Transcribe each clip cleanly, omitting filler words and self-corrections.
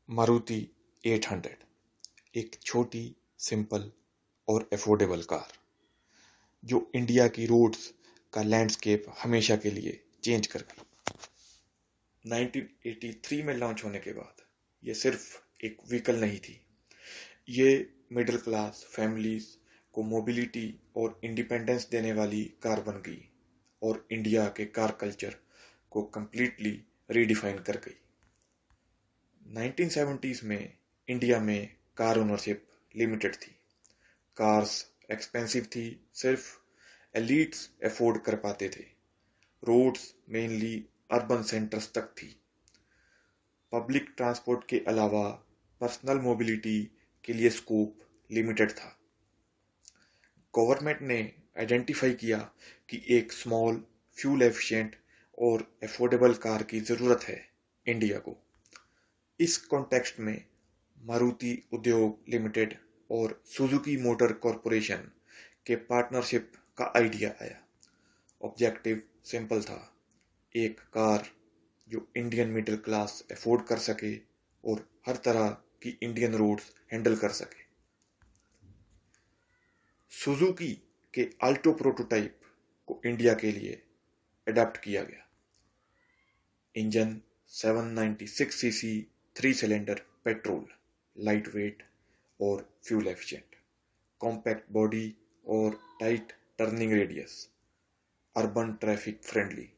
मारुति 800 एक छोटी, सिंपल और अफोर्डेबल कार जो इंडिया की रोड्स का लैंडस्केप हमेशा के लिए चेंज कर गई। 1983 में लॉन्च होने के बाद ये सिर्फ एक व्हीकल नहीं थी, ये मिडिल क्लास फैमिलीज को मोबिलिटी और इंडिपेंडेंस देने वाली कार बन गई और इंडिया के कार कल्चर को कंप्लीटली रीडिफाइन कर गई। 1970s में इंडिया में कार ओनरशिप लिमिटेड थी। कार्स एक्सपेंसिव थी, सिर्फ एलीट्स अफोर्ड कर पाते थे। रोड्स मेनली अर्बन सेंटर्स तक थी। पब्लिक ट्रांसपोर्ट के अलावा पर्सनल मोबिलिटी के लिए स्कोप लिमिटेड था। गवर्नमेंट ने आइडेंटिफाई किया कि एक स्मॉल, फ्यूल एफिशिएंट और अफोर्डेबल कार की ज़रूरत है इंडिया को। इस कॉन्टेक्स्ट में मारुति उद्योग लिमिटेड और सुजुकी मोटर कॉरपोरेशन के पार्टनरशिप का आइडिया आया। ऑब्जेक्टिव सिंपल था, एक कार जो इंडियन मिडिल क्लास अफोर्ड कर सके और हर तरह की इंडियन रोड्स हैंडल कर सके। सुजुकी के आल्टो प्रोटोटाइप को इंडिया के लिए अडॉप्ट किया गया। Engine 796 CC 3 cylinder petrol, light weight और फ्यूल एफिशिएंट, कॉम्पैक्ट बॉडी और tight turning radius, urban traffic friendly,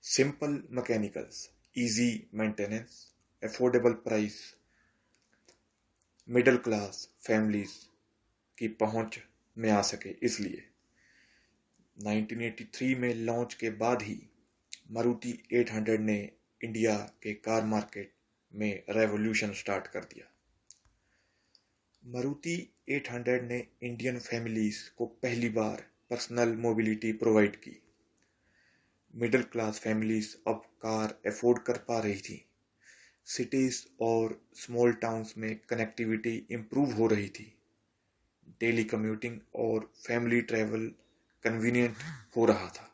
simple mechanicals, easy maintenance, affordable price, middle class families की पहुंच में आ सके। इसलिए 1983 में लॉन्च के बाद ही मारुति 800 ने इंडिया के कार मार्केट में रेवोल्यूशन स्टार्ट कर दिया। मारुति 800 ने इंडियन फैमिलीज को पहली बार पर्सनल मोबिलिटी प्रोवाइड की। मिडिल क्लास फैमिलीज अब कार अफोर्ड कर पा रही थी। सिटीज और स्मॉल टाउन्स में कनेक्टिविटी इंप्रूव हो रही थी। डेली कम्यूटिंग और फैमिली ट्रैवल कन्वीनियंट हो रहा था।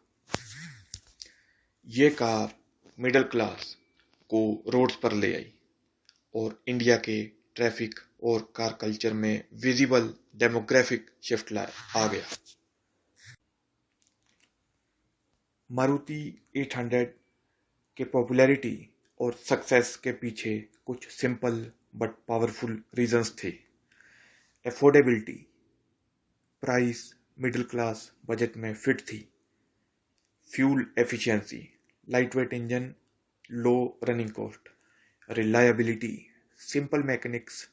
ये कार मिडिल क्लास को रोड्स पर ले आई और इंडिया के ट्रैफिक और कार कल्चर में विजिबल डेमोग्राफिक शिफ्ट आ गया। मारुति 800 के पॉपुलैरिटी और सक्सेस के पीछे कुछ सिंपल बट पावरफुल रीजंस थे। Affordability, price middle class budget में फिट थी। Fuel efficiency, light weight engine, low running cost. Reliability, simple mechanics,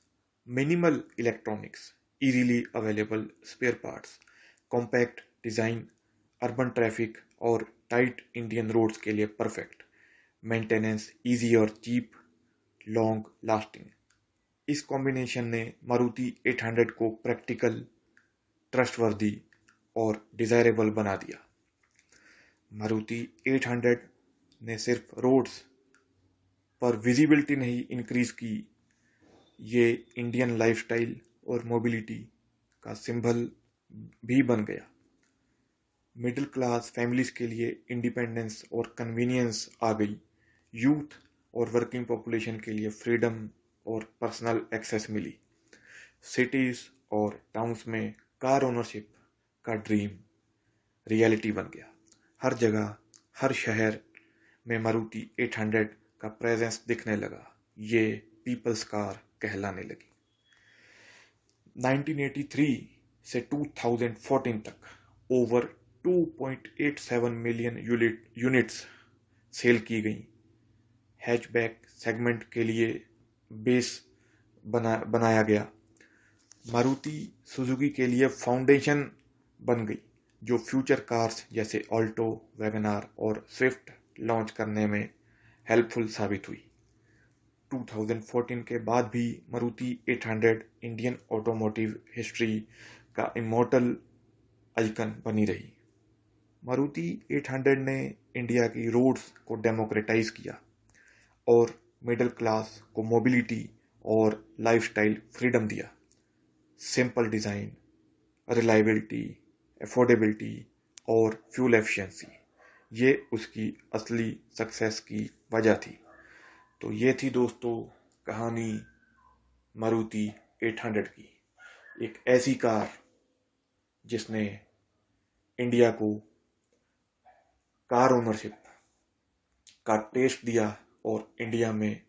minimal electronics, easily available spare parts. Compact design, urban traffic और tight Indian roads के लिए perfect. Maintenance easy और cheap, long lasting. इस combination ने मारुति 800 को practical, trustworthy और desirable बना दिया। मारुति 800 ने सिर्फ रोड्स पर विजिबिलिटी नहीं इंक्रीज की, ये इंडियन लाइफस्टाइल और मोबिलिटी का सिंबल भी बन गया। मिडिल क्लास फैमिलीज के लिए इंडिपेंडेंस और कन्वीनियंस आ गई। यूथ और वर्किंग पॉपुलेशन के लिए फ्रीडम और पर्सनल एक्सेस मिली। सिटीज और टाउन्स में कार ओनरशिप का ड्रीम रियलिटी बन गया। हर जगह, हर शहर में मारुति 800 का प्रेजेंस दिखने लगा। ये पीपल्स कार कहलाने लगी। 1983 से 2014 तक ओवर 2.87 मिलियन यूनिट्स सेल की गई। हैचबैक सेगमेंट के लिए बेस बनाया गया। मारुति सुजुकी के लिए फाउंडेशन बन गई, जो फ्यूचर कार्स जैसे ऑल्टो, वैगनार और स्विफ्ट लॉन्च करने में हेल्पफुल साबित हुई। 2014 के बाद भी मारुति 800 इंडियन ऑटोमोटिव हिस्ट्री का इमॉर्टल आइकन बनी रही। मारुति 800 ने इंडिया की रोड्स को डेमोक्रेटाइज किया और मिडिल क्लास को मोबिलिटी और लाइफस्टाइल फ्रीडम दिया। सिंपल डिज़ाइन, रिलायबिलिटी, अफोर्डेबिलिटी और फ्यूल एफिशिएंसी, ये उसकी असली सक्सेस की वजह थी। तो ये थी दोस्तों कहानी मारुति 800 की, एक ऐसी कार जिसने इंडिया को कार ओनरशिप का टेस्ट दिया और इंडिया में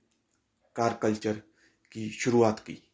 कार कल्चर की शुरुआत की।